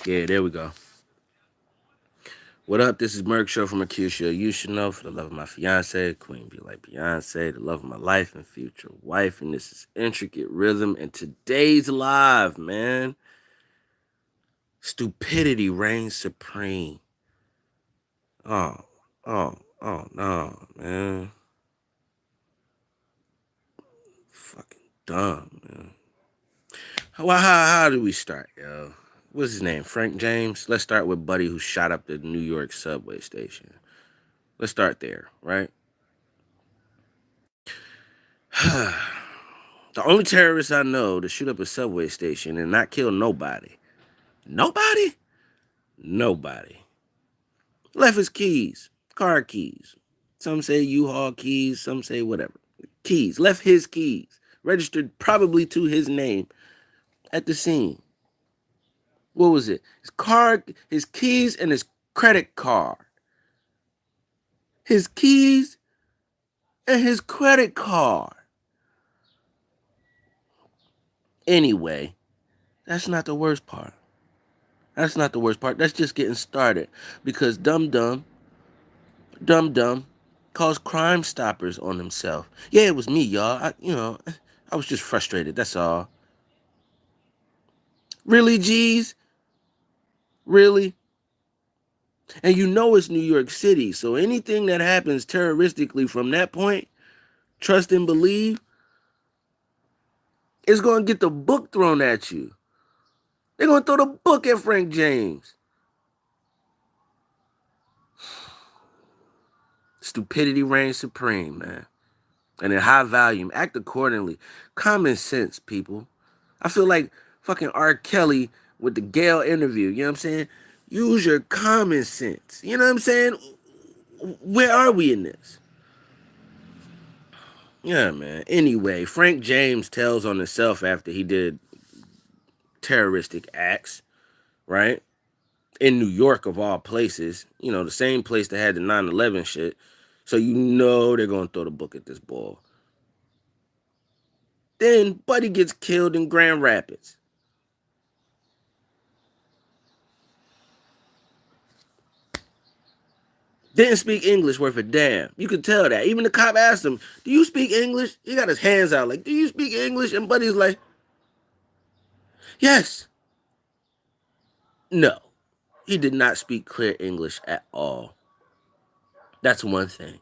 Yeah, there we go. What up? This is Merc Show from Mercutio. You should know for the love of my fiance, Queen be like Beyonce, the love of my life and future wife. And this is Intricate Rhythm. And today's live, man. Stupidity reigns supreme. Oh, oh, no, man. Fucking dumb, man. How do we start, yo? What's his name? Frank James? Let's start with Buddy who shot up the New York subway station. Let's start there, right? The only terrorist I know to shoot up a subway station and not kill nobody. Nobody? Nobody. Left his keys, car keys. Some say U-Haul keys, some say whatever. Keys. Left his keys. Registered probably to his name at the scene. What was it? His car, his keys, and his credit card. His keys and his credit card. Anyway, that's not the worst part. That's not the worst part. That's just getting started. Because Dum Dum calls Crime Stoppers on himself. Yeah, it was me, y'all. I was just frustrated. That's all. Really, G's? Really? And you know it's New York City, so anything that happens terroristically from that point, trust and believe, is going to get the book thrown at you. They're going to throw the book at Frank James. Stupidity reigns supreme, man. And in high volume, act accordingly. Common sense, people. I feel like fucking R. Kelly with the Gale interview, you know what I'm saying? Use your common sense. You know what I'm saying? Where are we in this? Yeah, man. Anyway, Frank James tells on himself after he did terroristic acts, right? In New York, of all places. You know, the same place that had the 9/11 shit. So you know they're going to throw the book at this ball. Then Buddy gets killed in Grand Rapids. Didn't speak English worth a damn. You could tell that. Even the cop asked him, "Do you speak English?" He got his hands out like, "Do you speak English?" And Buddy's like, "Yes." No, he did not speak clear English at all. That's one thing.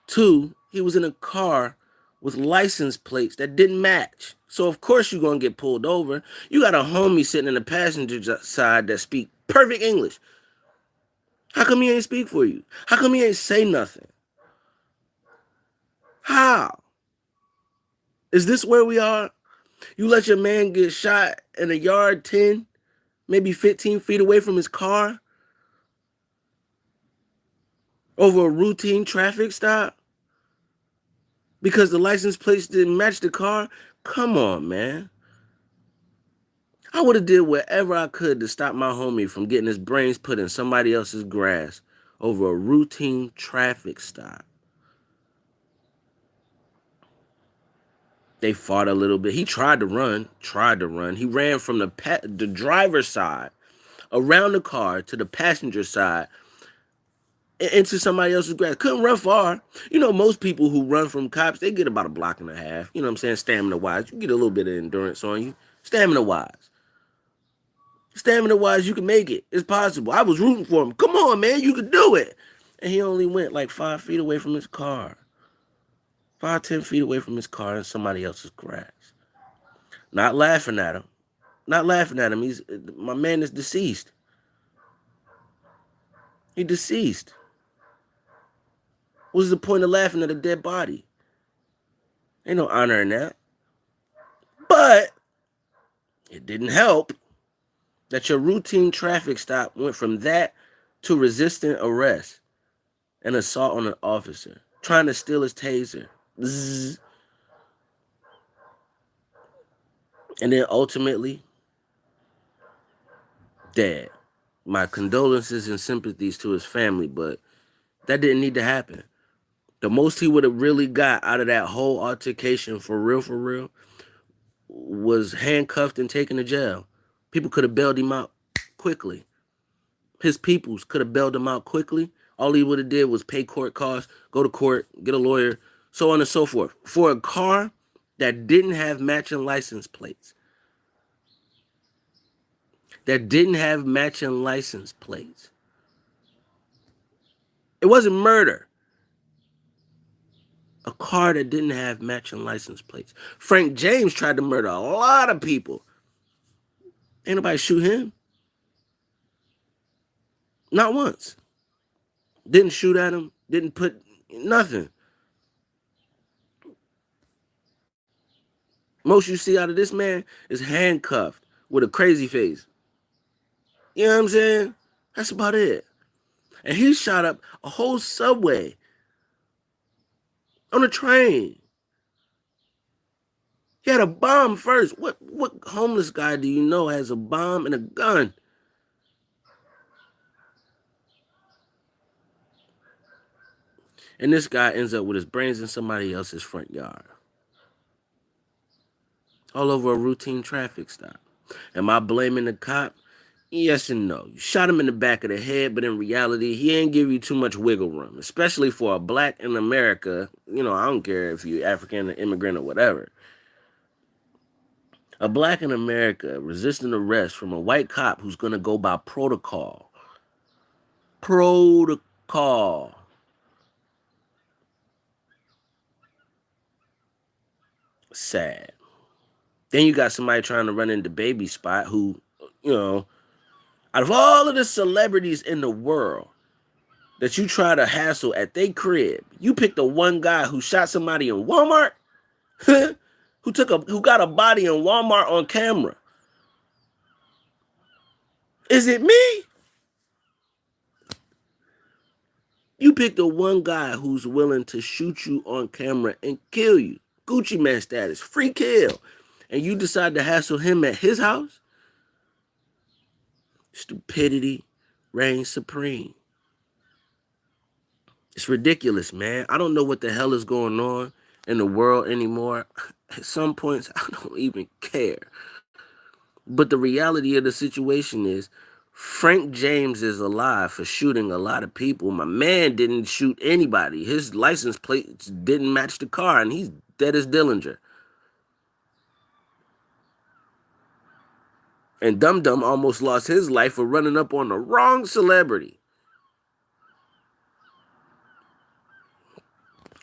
Two, he was in a car with license plates that didn't match. So of course you're gonna get pulled over. You got a homie sitting in the passenger side that speak perfect English. How come he ain't speak for you? How come he ain't say nothing? How? Is this where we are? You let your man get shot in a yard 10, maybe 15 feet away from his car over a routine traffic stop because the license plates didn't match the car? Come on, man. I would have did whatever I could to stop my homie from getting his brains put in somebody else's grass over a routine traffic stop. They fought a little bit. He tried to run. He ran from the driver's side around the car to the passenger side into somebody else's grass. Couldn't run far. You know, most people who run from cops, they get about a block and a half. You know what I'm saying? Stamina wise. You get a little bit of endurance on you. Stamina wise. Stamina wise, you can make it. It's possible. I was rooting for him. Come on, man. You can do it. And he only went like 5 feet away from his car. 5, 10 feet away from his car in somebody else's grass. Not laughing at him. Not laughing at him. My man is deceased. He deceased. What's the point of laughing at a dead body? Ain't no honor in that. But it didn't help that your routine traffic stop went from that to resistant arrest and assault on an officer, trying to steal his taser. Bzzz. And then ultimately, dead. My condolences and sympathies to his family, but that didn't need to happen. The most he would have really got out of that whole altercation, for real, was handcuffed and taken to jail. People could have bailed him out quickly. His peoples could have bailed him out quickly. All he would have did was pay court costs, go to court, get a lawyer, so on and so forth. For a car that didn't have matching license plates. That didn't have matching license plates. It wasn't murder. A car that didn't have matching license plates. Frank James tried to murder a lot of people. Ain't nobody shoot him. Not once. Didn't shoot at him. Didn't put nothing. Most you see out of this man is handcuffed with a crazy face. You know what I'm saying? That's about it. And he shot up a whole subway on a train. He had a bomb first. What homeless guy do you know has a bomb and a gun? And this guy ends up with his brains in somebody else's front yard. All over a routine traffic stop. Am I blaming the cop? Yes and no. You shot him in the back of the head, but in reality, he ain't give you too much wiggle room, especially for a black in America. You know, I don't care if you're African, or immigrant, or whatever. A black in America resisting arrest from a white cop who's going to go by protocol. Protocol. Sad. Then you got somebody trying to run into Baby Spot who, you know, out of all of the celebrities in the world that you try to hassle at their crib, you pick the one guy who shot somebody in Walmart, who got a body in Walmart on camera. Is it me? You pick the one guy who's willing to shoot you on camera and kill you. Gucci Man status, free kill. And you decide to hassle him at his house? Stupidity reigns supreme. It's ridiculous, man. I don't know what the hell is going on in the world anymore. At some points, I don't even care. But the reality of the situation is Frank James is alive for shooting a lot of people. My man didn't shoot anybody. His license plates didn't match the car, and he's dead as Dillinger. And Dum Dum almost lost his life for running up on the wrong celebrity.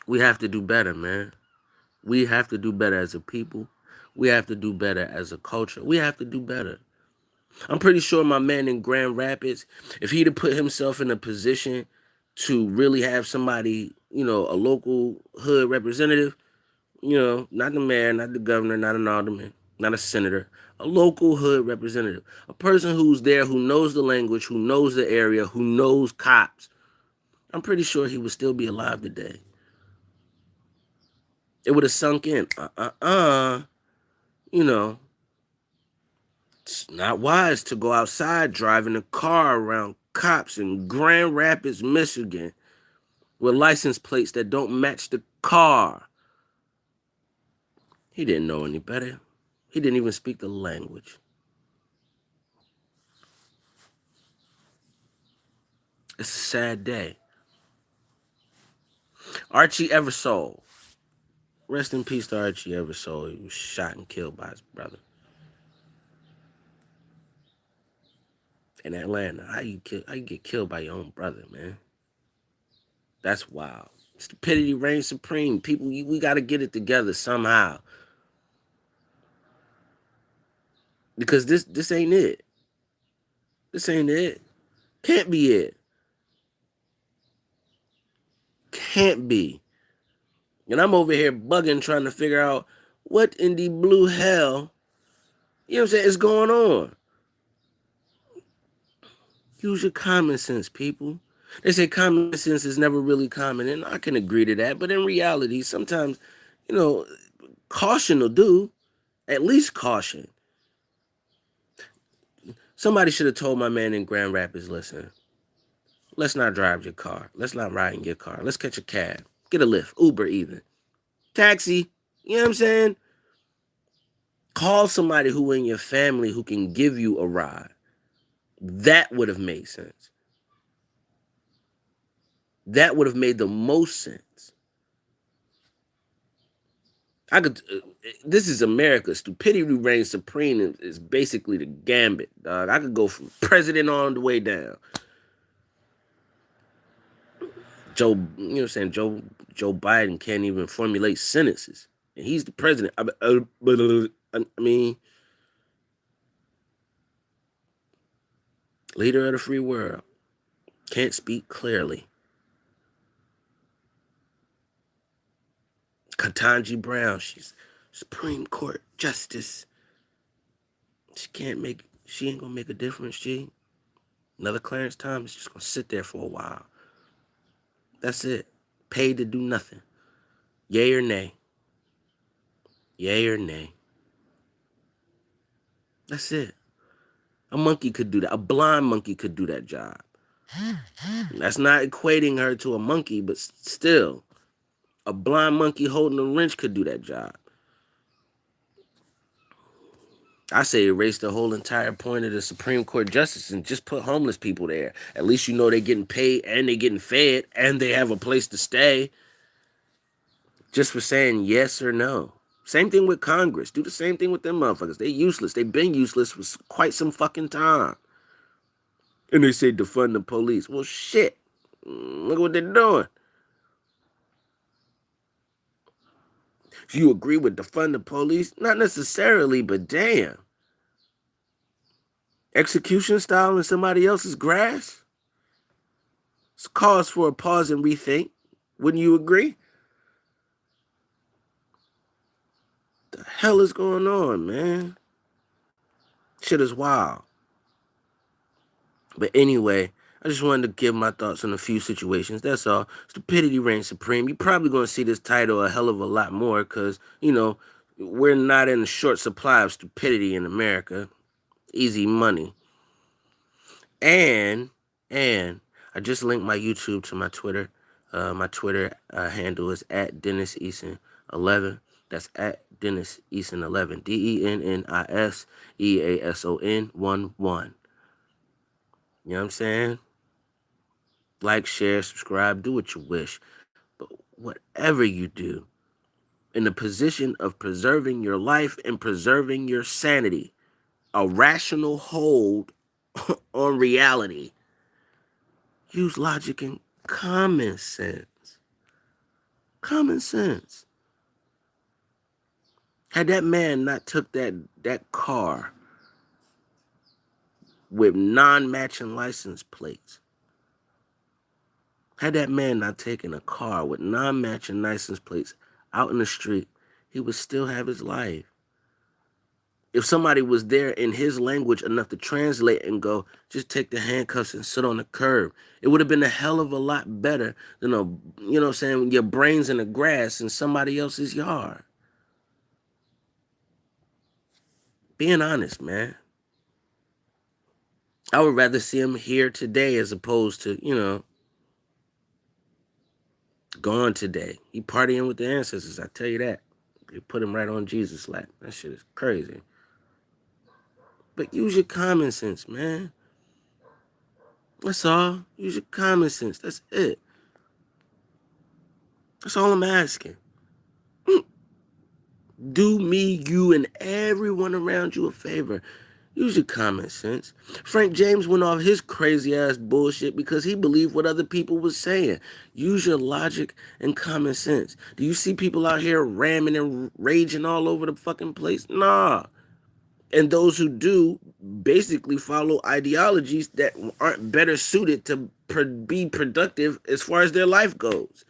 We have to do better, man. We have to do better as a people. We have to do better as a culture. We have to do better. I'm pretty sure my man in Grand Rapids, if he'd have put himself in a position to really have somebody, you know, a local hood representative, you know, not the mayor, not the governor, not an alderman, not a senator, a local hood representative, a person who's there, who knows the language, who knows the area, who knows cops, I'm pretty sure he would still be alive today. It would have sunk in. You know, it's not wise to go outside driving a car around cops in Grand Rapids, Michigan, with license plates that don't match the car. He didn't know any better. He didn't even speak the language. It's a sad day. Archie Eversole. Rest in peace to Archie Eversole. He was shot and killed by his brother. In Atlanta. How you get killed by your own brother, man? That's wild. Stupidity reigns supreme. People, we got to get it together somehow. Because this ain't it. This ain't it. Can't be it. Can't be. And I'm over here bugging, trying to figure out what in the blue hell, you know what I'm saying, is going on. Use your common sense, people. They say common sense is never really common, and I can agree to that. But in reality, sometimes, you know, caution will do. At least caution. Somebody should have told my man in Grand Rapids, listen, let's not drive your car. Let's not ride in your car. Let's catch a cab. Get a Lyft, Uber even. Taxi, you know what I'm saying? Call somebody who in your family who can give you a ride. That would have made sense. That would have made the most sense. I could. This is America. Stupidity reigns supreme is basically the gambit, dog. I could go from president on the way down. Joe, you know what I'm saying? Joe Biden can't even formulate sentences, and he's the president. I mean, leader of the free world, can't speak clearly. Ketanji Brown, she's Supreme Court Justice. She can't make. She ain't gonna make a difference. Another Clarence Thomas just gonna sit there for a while. That's it. Paid to do nothing. Yay or nay. Yay or nay. That's it. A monkey could do that. A blind monkey could do that job. That's not equating her to a monkey, but still, a blind monkey holding a wrench could do that job. I say erase the whole entire point of the Supreme Court justice and just put homeless people there. At least you know they're getting paid and they're getting fed and they have a place to stay. Just for saying yes or no. Same thing with Congress. Do the same thing with them motherfuckers. They useless. They've been useless for quite some fucking time. And they say defund the police. Well, shit. Look what they're doing. If you agree with defund the police, not necessarily, but damn. Execution style in somebody else's grass? It's cause for a pause and rethink. Wouldn't you agree? The hell is going on, man? Shit is wild. But anyway, I just wanted to give my thoughts on a few situations. That's all. Stupidity reigns supreme. You're probably going to see this title a hell of a lot more because, we're not in a short supply of stupidity in America. Easy money. And I just linked my YouTube to my Twitter. My Twitter handle is at Dennis Eason 11. That's at Dennis Eason 11. DennisEason 11. You know what I'm saying? Like, share, subscribe, do what you wish. But whatever you do, in the position of preserving your life and preserving your sanity, a rational hold on reality, use logic and common sense. Common sense. Had that man not took that car with non-matching license plates, had that man not taken a car with non-matching license plates out in the street, he would still have his life. If somebody was there in his language enough to translate and go, just take the handcuffs and sit on the curb, it would have been a hell of a lot better than your brains in the grass in somebody else's yard. Being honest, man. I would rather see him here today as opposed to, gone today. He partying with the ancestors, I tell you that. They put him right on Jesus' lap. That shit is crazy. But use your common sense, man. That's all. Use your common sense. That's it. That's all I'm asking. Do me, you, and everyone around you a favor. Use your common sense. Frank James went off his crazy ass bullshit because he believed what other people was saying. Use your logic and common sense. Do you see people out here ramming and raging all over the fucking place? Nah. And those who do basically follow ideologies that aren't better suited to be productive as far as their life goes.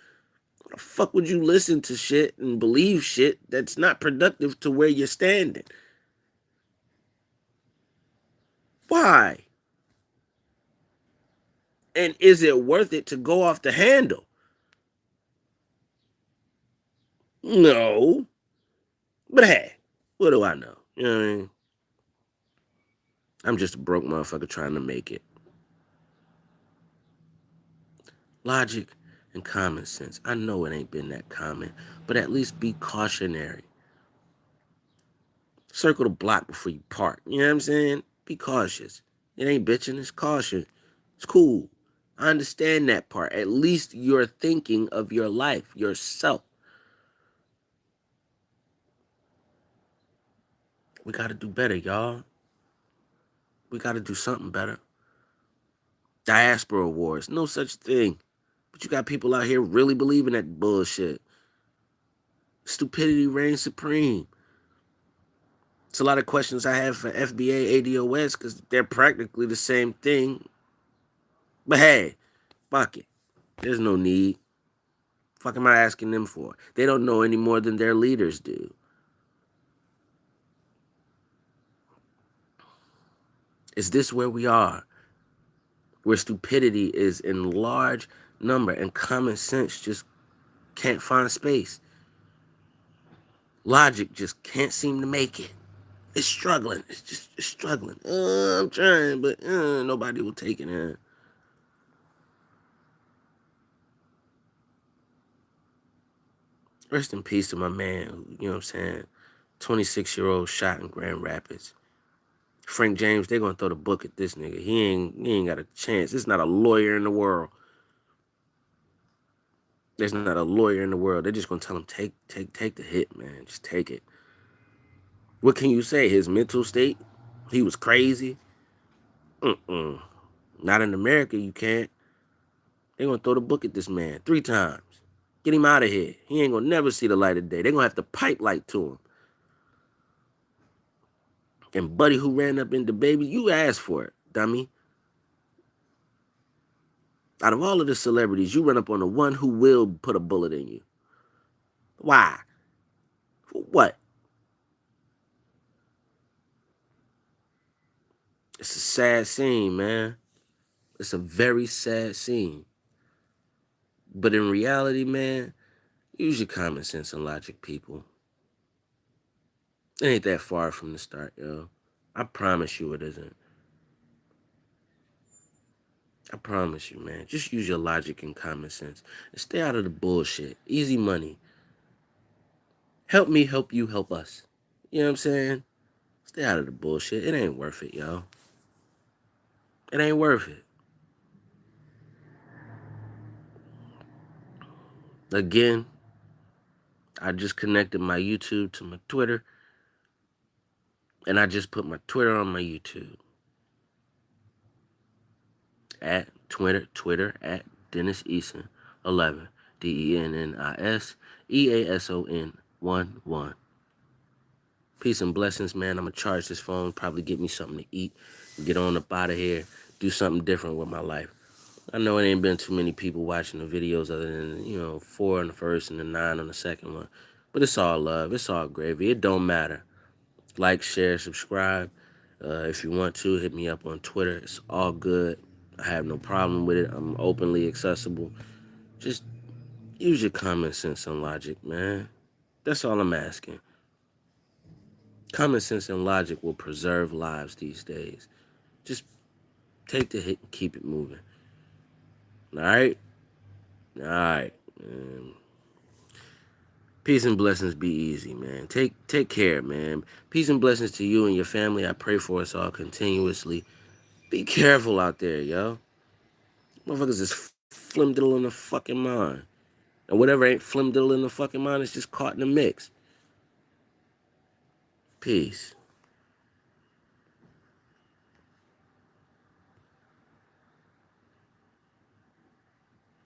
Why the fuck would you listen to shit and believe shit that's not productive to where you're standing? Why? And is it worth it to go off the handle? No. But hey, what do I know? You know what I mean? I'm just a broke motherfucker trying to make it. Logic and common sense. I know it ain't been that common, but at least be cautionary. Circle the block before you park. You know what I'm saying? Be cautious. It ain't bitching, it's caution. It's cool. I understand that part. At least you're thinking of your life, yourself. We got to do better, y'all. We got to do something better. Diaspora wars, no such thing. But you got people out here really believing that bullshit. Stupidity reigns supreme. It's a lot of questions I have for FBA, ADOS because they're practically the same thing. But hey, fuck it. There's no need. Fuck am I asking them for? They don't know any more than their leaders do. Is this where we are? Where stupidity is in large number and common sense just can't find space. Logic just can't seem to make it. It's struggling. It's struggling. I'm trying, but nobody will take it in. Rest in peace to my man, you know what I'm saying? 26-year-old shot in Grand Rapids. Frank James, they're gonna throw the book at this nigga. He ain't got a chance. There's not a lawyer in the world. There's not a lawyer in the world. They're just gonna tell him take the hit, man. Just take it. What can you say? His mental state? He was crazy? Mm-mm. Not in America, you can't. They're gonna throw the book at this man 3 times. Get him out of here. He ain't gonna never see the light of day. They're gonna have to pipe light to him. And Buddy who ran up into Baby, you asked for it, dummy. Out of all of the celebrities, you run up on the one who will put a bullet in you. Why? For what? It's a sad scene, man. It's a very sad scene. But in reality, man, use your common sense and logic, people. It ain't that far from the start, yo. I promise you it isn't. I promise you, man. Just use your logic and common sense. And stay out of the bullshit. Easy money. Help me, help you, help us. You know what I'm saying? Stay out of the bullshit. It ain't worth it, yo. It ain't worth it. Again, I just connected my YouTube to my Twitter. And I just put my Twitter on my YouTube. At Twitter at Dennis Eason 11. DENNISEASON 11. Peace and blessings, man. I'm gonna charge this phone, probably get me something to eat, get on up out of here, do something different with my life. I know it ain't been too many people watching the videos other than, 4 on the first and the 9 on the second one. But it's all love. It's all gravy. It don't matter. Like, share, subscribe. If you want to, hit me up on Twitter. It's all good. I have no problem with it. I'm openly accessible. Just use your common sense and logic, man. That's all I'm asking. Common sense and logic will preserve lives these days. Just take the hit and keep it moving. All right? All right. Peace and blessings be easy, man. Take care, man. Peace and blessings to you and your family. I pray for us all continuously. Be careful out there, yo. Motherfuckers is flimdiddle in the fucking mind. And whatever ain't flimdiddle in the fucking mind is just caught in the mix. Peace.